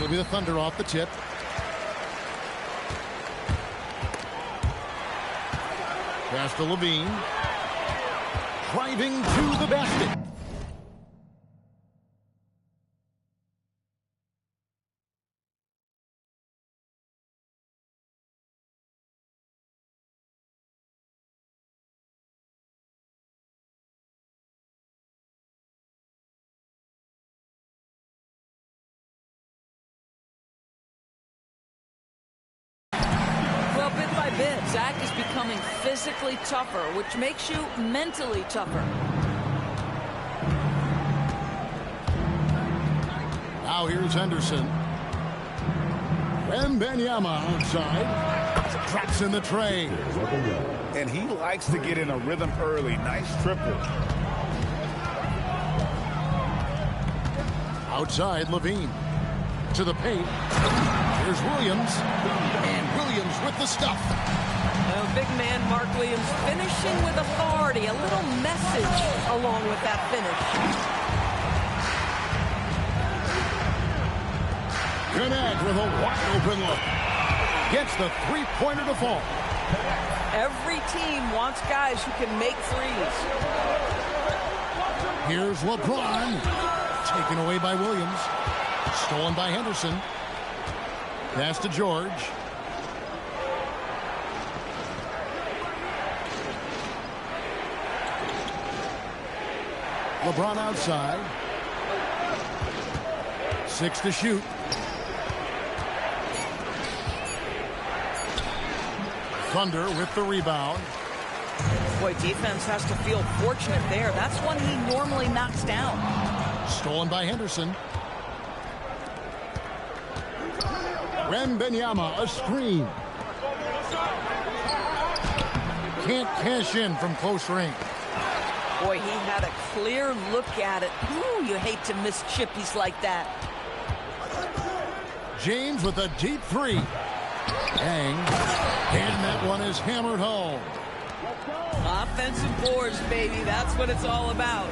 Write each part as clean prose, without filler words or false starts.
It'll be the Thunder off the tip. Pass to Levine. Driving to the basket. Zach is becoming physically tougher, which makes you mentally tougher. Now here's Henderson. Wembanyama outside. Traps in the tray. And he likes to get in a rhythm early. Nice triple. Outside, Levine. To the paint. Here's Williams. And Williams with the stuff. Big man Mark Williams finishing with authority. A little message along with that finish. Connect with a wide open look. Gets the three-pointer to fall. Every team wants guys who can make threes. Here's LeBron. Taken away by Williams. Stolen by Henderson. Pass to George. LeBron outside. 6 to shoot. Thunder with the rebound. Boy, defense has to feel fortunate there. That's one he normally knocks down. Stolen by Henderson. Wembanyama, a screen. Can't cash in from close range. Boy, he had a clear look at it. Ooh, you hate to miss chippies like that. James with a deep three. Bang. And that one is hammered home. Offensive boards, baby. That's what it's all about.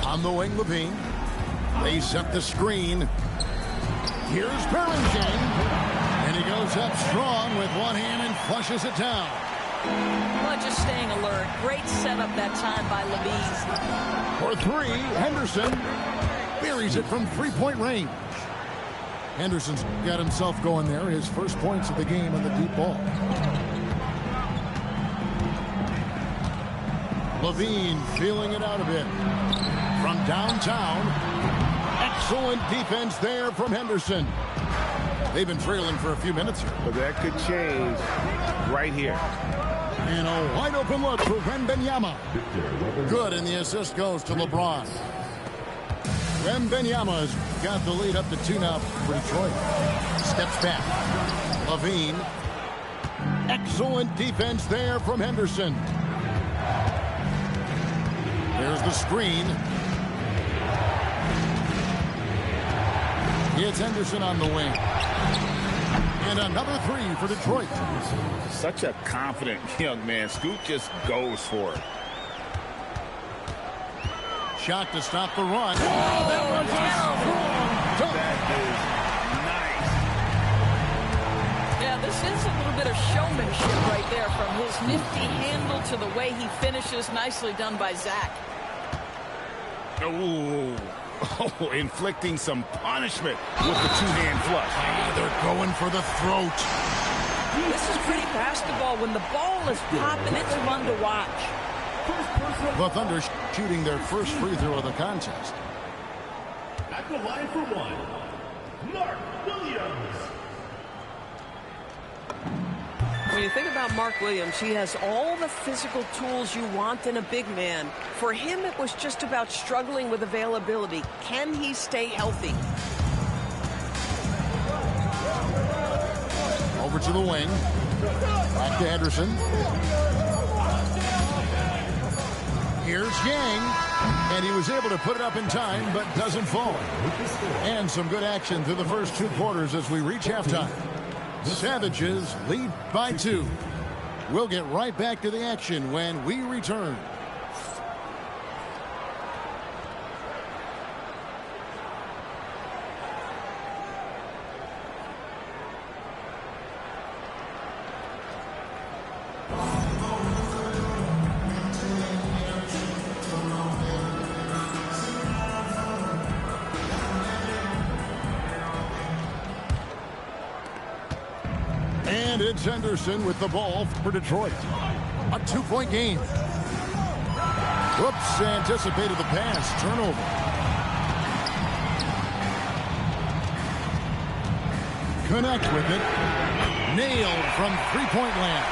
On the wing, Levine. They set the screen. Here's Berringer. And he goes up strong with one hand and flushes it down. Well, just staying alert. Great setup that time by Levine. For three, Henderson buries it from three-point range. Henderson's got himself going there. His first points of the game on the deep ball. Levine feeling it out a bit. From downtown. Excellent defense there from Henderson. They've been trailing for a few minutes here. But that could change right here. And a wide open look for Wembanyama. Good, and the assist goes to LeBron. Wembanyama's got the lead up to 2 now for Detroit. Steps back. Levine. Excellent defense there from Henderson. There's the screen. It's Henderson on the wing. And another three for Detroit. Such a confident young man. Scoot just goes for it. Shot to stop the run. Oh, that one's strong. That is nice. Yeah, this is a little bit of showmanship right there, from his nifty handle to the way he finishes. Nicely done by Zach. Ooh. Oh, inflicting some punishment with the two-hand flush. They're going for the throat. This is pretty basketball. When the ball is popping, it's fun to watch. The Thunder shooting their first free throw of the contest. At the line for one, Mark Williams. When you think about Mark Williams, he has all the physical tools you want in a big man. For him, it was just about struggling with availability. Can he stay healthy? Over to the wing. Back to Henderson. Here's Yang. And he was able to put it up in time, but doesn't fall. And some good action through the first 2 quarters as we reach halftime. Savages lead by 2. We'll get right back to the action when we return. And it's Henderson with the ball for Detroit. A 2-point game. Whoops, anticipated the pass. Turnover. Connect with it. Nailed from three-point land.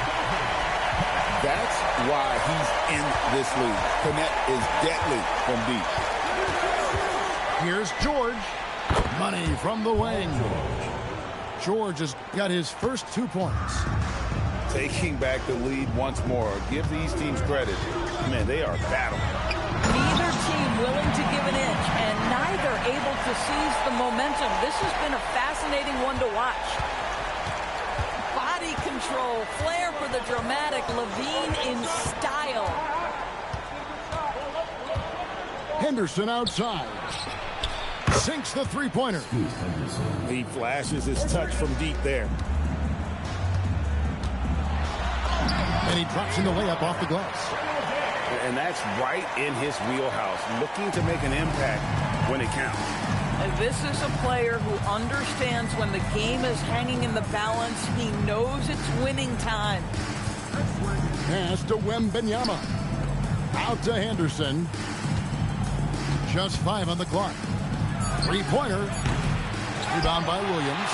That's why he's in this league. Connect is deadly from deep. Here's George. Money from the wing. George has got his first 2 points. Taking back the lead once more. Give these teams credit. Man, they are battling. Neither team willing to give an inch, and neither able to seize the momentum. This has been a fascinating one to watch. Body control, flair for the dramatic, Levine in style. Henderson outside. Sinks the three-pointer. He flashes his touch from deep there. And he drops in the layup off the glass. And that's right in his wheelhouse, looking to make an impact when it counts. And this is a player who understands when the game is hanging in the balance. He knows it's winning time. Pass to Wembanyama. Out to Henderson. Just 5 on the clock. Three-pointer. Rebound by Williams.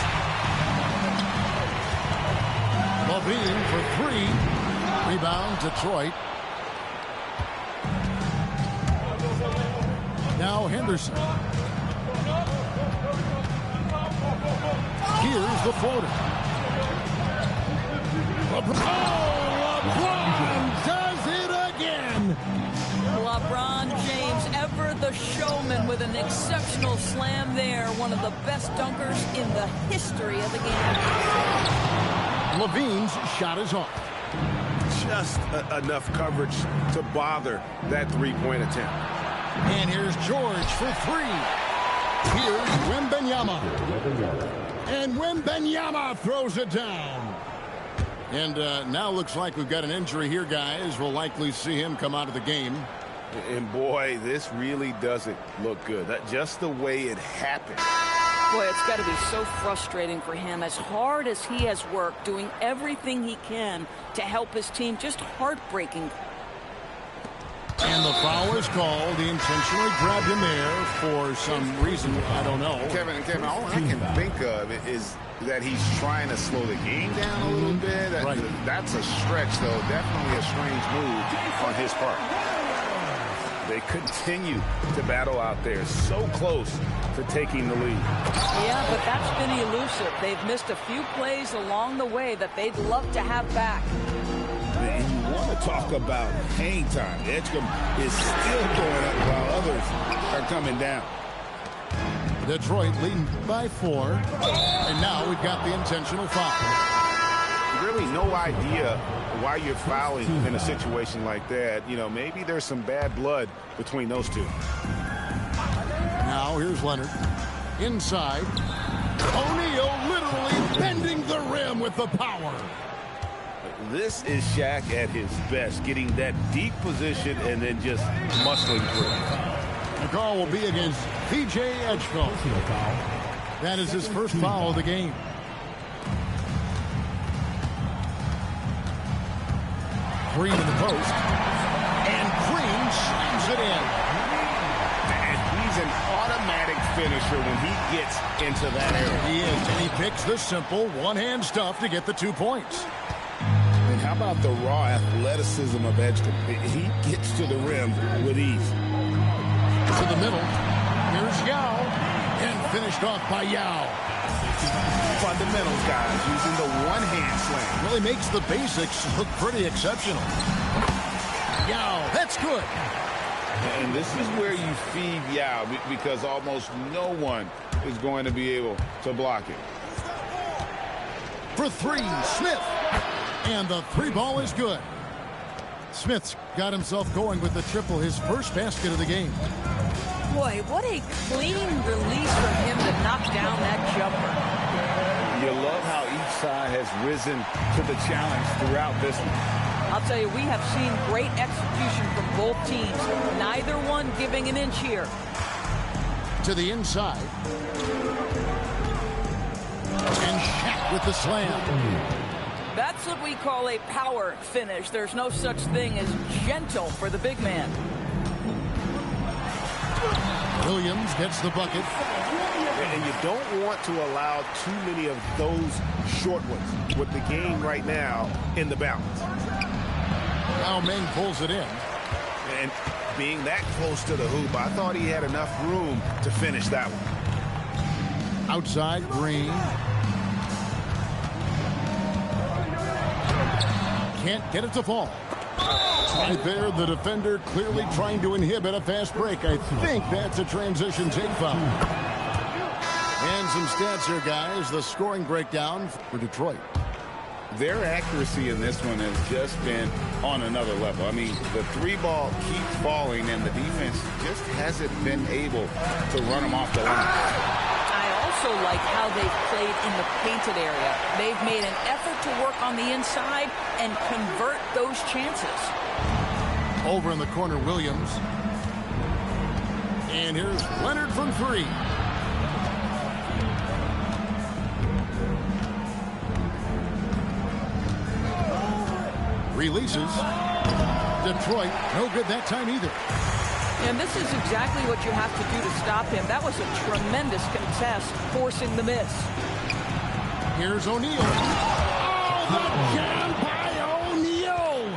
Levine for 3. Rebound, Detroit. Now Henderson. Here's the floater. LeBron does it again. LeBron James, ever the showman, with an exceptional slam there. One of the best dunkers in the history of the game. Levine's shot is off. Just enough coverage to bother that three-point attempt. And here's George for 3. Here's Wembanyama. And Wembanyama throws it down. And now looks like we've got an injury here, guys. We'll likely see him come out of the game. And boy, this really doesn't look good. Just the way it happened. Boy, it's got to be so frustrating for him. As hard as he has worked, doing everything he can to help his team, just heartbreaking. And the foul is called. He intentionally grabbed him there for some reason. I don't know. Kevin, all I can think of is that he's trying to slow the game down a little bit. Right. That's a stretch, though. Definitely a strange move on his part. They continue to battle out there, so close to taking the lead. Yeah, but that's been elusive. They've missed a few plays along the way that they'd love to have back. And you want to talk about hang time. Edgecombe is still going up while others are coming down. Detroit leading by 4. And now we've got the intentional foul. Really no idea why you're fouling in a situation like that. You know, maybe there's some bad blood between those two. Now here's Leonard. Inside. O'Neal literally bending the rim with the power. This is Shaq at his best, getting that deep position and then just muscling through. The call will be against P.J. Edgecombe. That is his first foul of the game. Green in the post. And Green slams it in. And he's an automatic finisher when he gets into that area. He is, and he picks the simple one-hand stuff to get the 2 points. And how about the raw athleticism of Edgecombe? He gets to the rim with ease. To the middle. Here's Yao. And finished off by Yao. Fundamentals, guys, using the one-hand slam. Really makes the basics look pretty exceptional. Yao, that's good. And this is where you feed Yao because almost no one is going to be able to block it. For 3, Smith. And the 3 ball is good. Smith's got himself going with the triple, his first basket of the game. Boy, what a clean release from him to knock down that jumper. You love how each side has risen to the challenge throughout this one. I'll tell you, we have seen great execution from both teams. Neither one giving an inch here. To the inside. And Shaq with the slam. That's what we call a power finish. There's no such thing as gentle for the big man. Williams gets the bucket. And you don't want to allow too many of those short ones with the game right now in the balance. Now Meng pulls it in. And being that close to the hoop, I thought he had enough room to finish that one. Outside, Green. Can't get it to fall. Right there, the defender clearly trying to inhibit a fast break. I think that's a transition take foul. And some stats here, guys. The scoring breakdown for Detroit. Their accuracy in this one has just been on another level. I mean, the three ball keeps falling, and the defense just hasn't been able to run them off the line. I also like how they've played in the painted area. They've made an effort to work on the inside and convert those chances. Over in the corner, Williams. And here's Leonard from three. Releases. Detroit, no good that time either. And this is exactly what you have to do to stop him. That was a tremendous contest, forcing the miss. Here's O'Neal. Oh, the jam by O'Neal!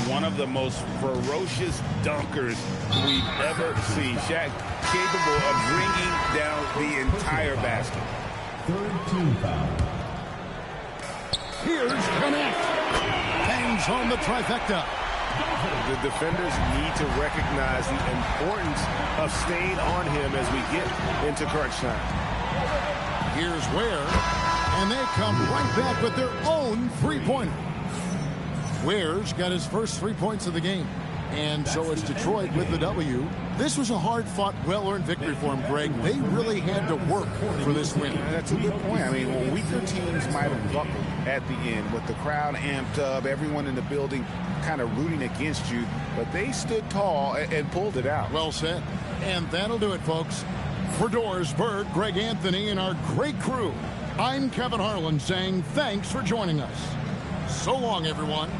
One of the most ferocious dunkers we've ever seen. Shaq capable of bringing down the entire basket. Third team foul. Here's Connect. Hangs home the trifecta. The defenders need to recognize the importance of staying on him as we get into crunch time. Here's Ware. And they come right back with their own three-pointer. Ware's got his first 3 points of the game. And so it's Detroit with the W. This was a hard-fought, well-earned victory for them, Greg. They really had to work for this win. That's a good point. I mean, well, weaker teams might have buckled at the end with the crowd amped up, everyone in the building kind of rooting against you, but they stood tall and pulled it out. Well said. And that'll do it, folks. For Doris Bird, Greg Anthony, and our great crew, I'm Kevin Harlan saying thanks for joining us. So long, everyone.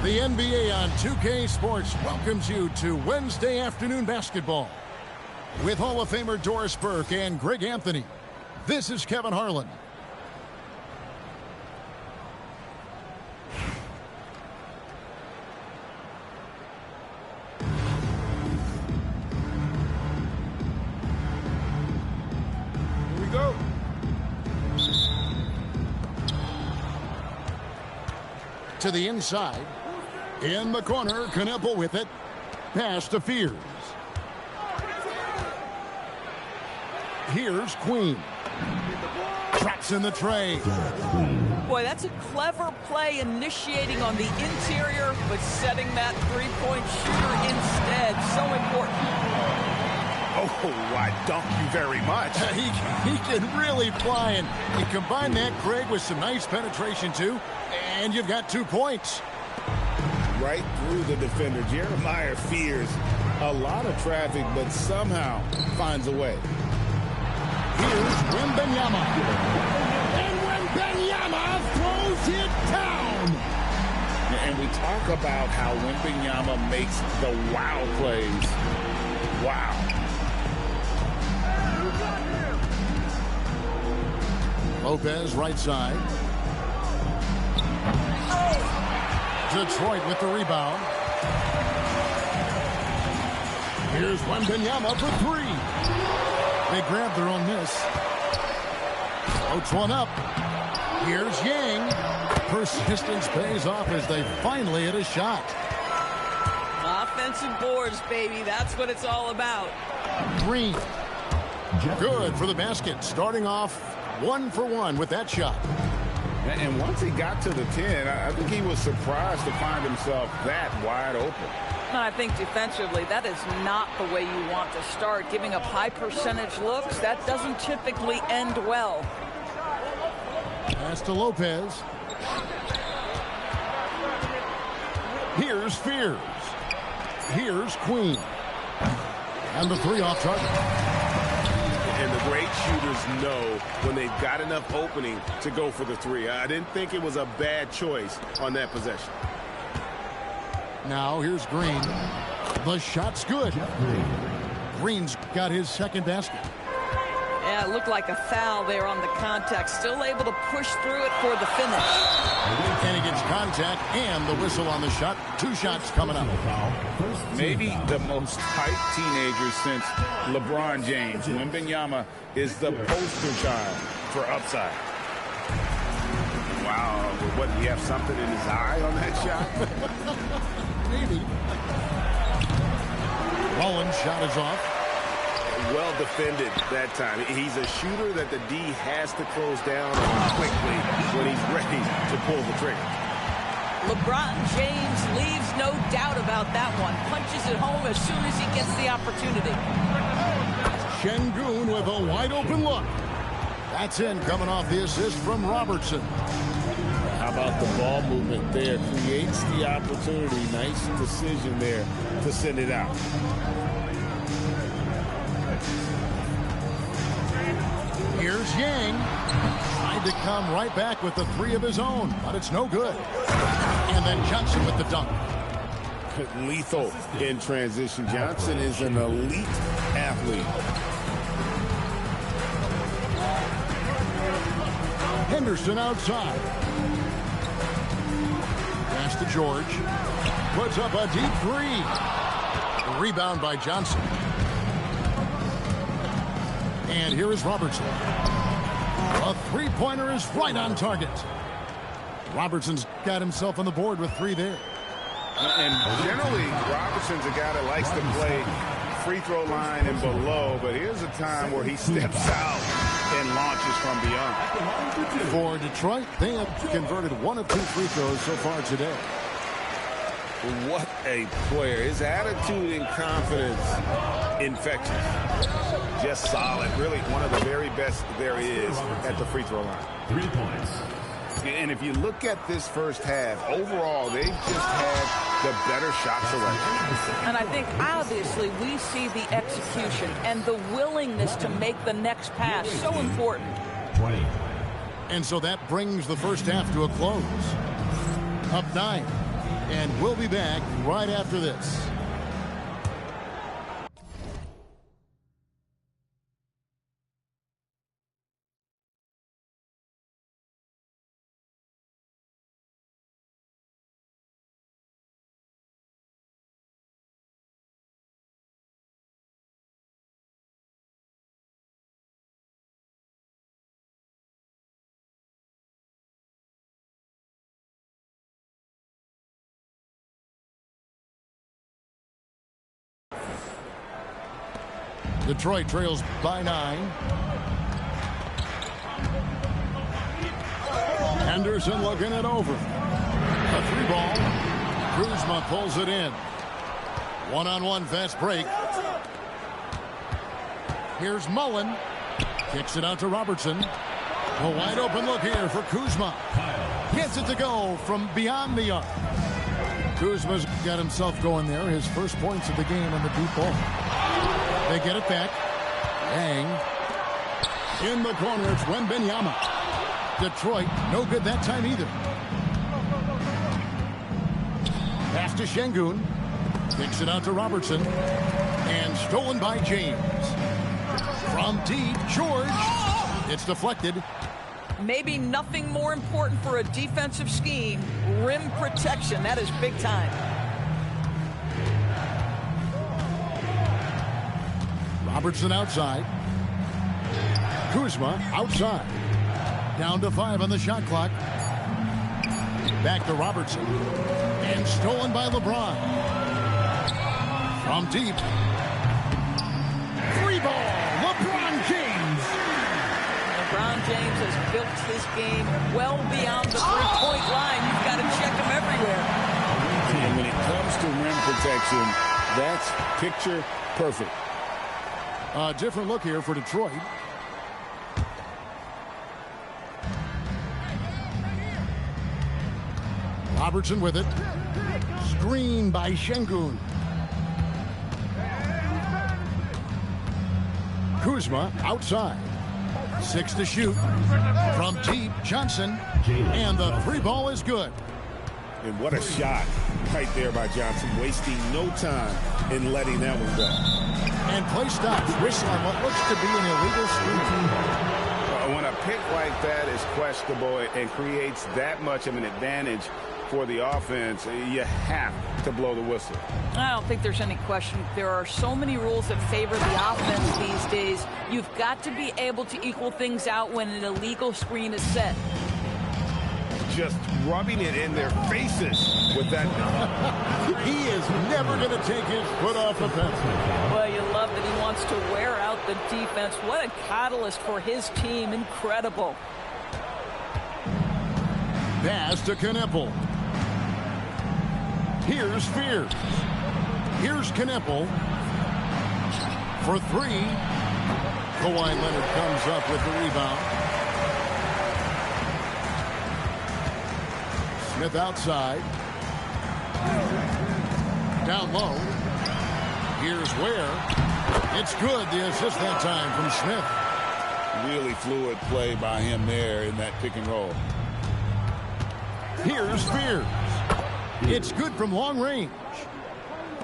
The NBA on 2K Sports welcomes you to Wednesday afternoon basketball. With Hall of Famer Doris Burke and Greg Anthony, this is Kevin Harlan. Here we go. To the inside. In the corner, Kneppel with it. Pass to Fears. Here's Queen. Traps in the tray. Boy, that's a clever play initiating on the interior, but setting that three-point shooter instead. So important. Oh, I dunk you very much. He can really fly, and you combine that, Craig, with some nice penetration, too, and you've got 2 points. Right through the defender. Jeremiah Fears. A lot of traffic, but somehow finds a way. Here's Wembanyama. And Wembanyama throws it down. And we talk about how Wembanyama makes the wow plays. Wow. Lopez right side. Detroit with the rebound. Here's Wembanyama for 3. They grab their own miss. Floats one up. Here's Yang. Persistence pays off as they finally hit a shot. Offensive boards, baby. That's what it's all about. Green. Good for the basket. Starting off 1 for 1 with that shot. And once he got to the 10, I think he was surprised to find himself that wide open. And I think defensively, that is not the way you want to start. Giving up high percentage looks, that doesn't typically end well. Pass to Lopez. Here's Fears. Here's Queen. And the 3 off target. And the great shooters know when they've got enough opening to go for the 3. I didn't think it was a bad choice on that possession. Now here's Green. The shot's good. Green's got his second basket. Yeah, it looked like a foul there on the contact. Still able to push through it for the finish. And he gets contact and the whistle on the shot. 2 shots coming up. Maybe the most hyped teenager since LeBron James. Wembanyama is the poster child for upside. Wow, what, he have something in his eye on that shot? Maybe. Rollins' shot is off. Well defended that time. He's a shooter that the D has to close down quickly when he's ready to pull the trigger. LeBron James leaves no doubt about that one. Punches it home as soon as he gets the opportunity. Şengün with a wide open look. That's in, coming off the assist from Robertson. How about the ball movement there? Creates the opportunity. Nice decision there to send it out. Here's Yang. Tried to come right back with the 3 of his own, but it's no good. And then Johnson with the dunk. Lethal in transition. Johnson is an elite athlete. Henderson outside. Pass to George. Puts up a deep 3. The rebound by Johnson. And here is Robertson. A 3-pointer is right on target. Robertson's got himself on the board with 3 there. And generally, Robertson's a guy that likes to play free throw line and below, but here's a time where he steps out and launches from beyond. For Detroit, they have converted 1 of 2 free throws so far today. What a player. His attitude and confidence, infectious. Just solid. Really one of the very best there is at the free throw line. 3 points. And if you look at this first half, overall, they've just had the better shot selection. And I think, obviously, we see the execution and the willingness to make the next pass so important. 20. And so that brings the first half to a close. Up 9. And we'll be back right after this. Detroit trails by 9. Henderson looking it over. A 3-ball. Kuzma pulls it in. One-on-one fast break. Here's Mullen. Kicks it out to Robertson. A wide open look here for Kuzma. Gets it to go from beyond the arc. Kuzma's got himself going there. His first points of the game on the deep ball. They get it back. Yang. In the corner, it's Wembanyama. Detroit, no good that time either. Pass to Şengün. Kicks it out to Robertson. And stolen by James. From deep, George. It's deflected. Maybe nothing more important for a defensive scheme. Rim protection. That is big time. Robertson outside. Kuzma outside. Down to 5 on the shot clock. Back to Robertson. And stolen by LeBron. From deep. 3-ball. LeBron James. LeBron James has built his game well beyond the three-point line. You've got to check him everywhere. And when it comes to rim protection, that's picture perfect. A different look here for Detroit. Robertson with it. Screen by Şengün. Kuzma outside. 6 to shoot. From deep, Johnson. And the 3-ball is good. And what a shot right there by Johnson, wasting no time in letting that one go. And play stops. Whistle on what looks to be an illegal screen. When a pick like that is questionable and creates that much of an advantage for the offense, you have to blow the whistle. I don't think there's any question. There are so many rules that favor the offense these days. You've got to be able to equal things out when an illegal screen is set. Just rubbing it in their faces with that. He is never going to take his foot off the pencil. Well, you love that he wants to wear out the defense. What a catalyst for his team. Incredible. Pass to Kneppel. Here's Fears. Here's Kneppel for 3. Kawhi Leonard comes up with the rebound. Smith outside. Down low. Here's Ware. It's good. The assist that time from Smith. Really fluid play by him there in that pick and roll. Here's Fears. It's good from long range.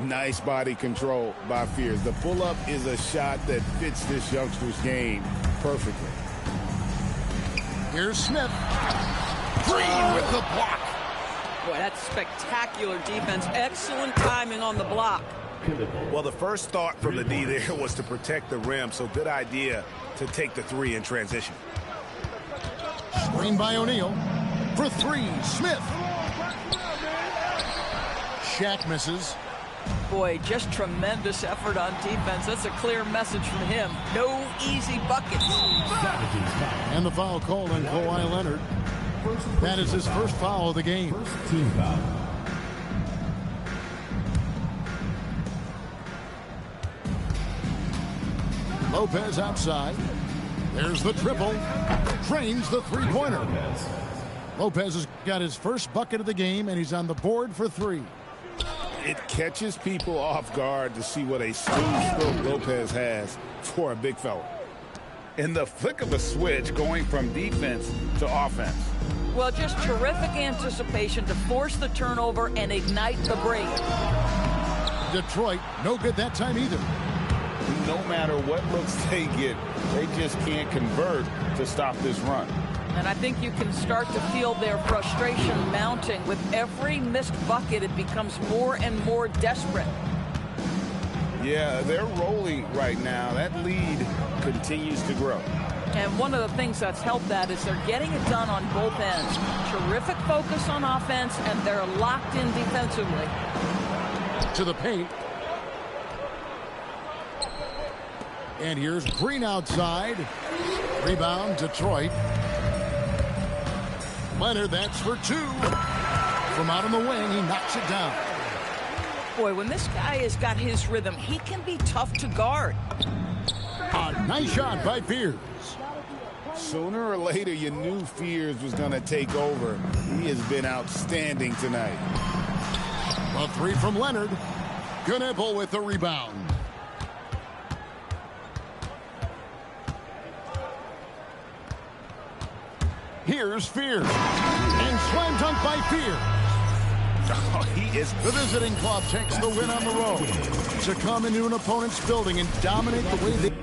Nice body control by Fears. The pull-up is a shot that fits this youngster's game perfectly. Here's Smith. Green with the block. Boy, that's spectacular defense. Excellent timing on the block. Well, the first thought from the D there was to protect the rim, so good idea to take the 3 in transition. Screen by O'Neal. For 3, Smith. Shaq misses. Boy, just tremendous effort on defense. That's a clear message from him. No easy buckets. And the foul called on Kawhi Leonard. That is his first foul of the game. Team foul. Lopez outside. There's the triple. Drains the 3-pointer. Lopez has got his first bucket of the game, and he's on the board for 3. It catches people off guard to see what a smooth stroke Lopez has for a big fella. In the flick of a switch, going from defense to offense. Well, just terrific anticipation to force the turnover and ignite the break. Detroit, no good that time either. No matter what looks they get, they just can't convert to stop this run. And I think you can start to feel their frustration mounting. With every missed bucket, it becomes more and more desperate. Yeah, they're rolling right now. That lead continues to grow. And one of the things that's helped that is they're getting it done on both ends. Terrific focus on offense, and they're locked in defensively. To the paint. And here's Green outside. Rebound, Detroit. Leonard, that's for two. From out on the wing, he knocks it down. Boy, when this guy has got his rhythm, he can be tough to guard. A nice shot by Fears. Sooner or later, you knew Fears was going to take over. He has been outstanding tonight. A three from Leonard. Gunapple with the rebound. Here's Fears. And slam dunk by Fears. Oh, he is. The visiting club takes the win on the road to come into an opponent's building and dominate the way they...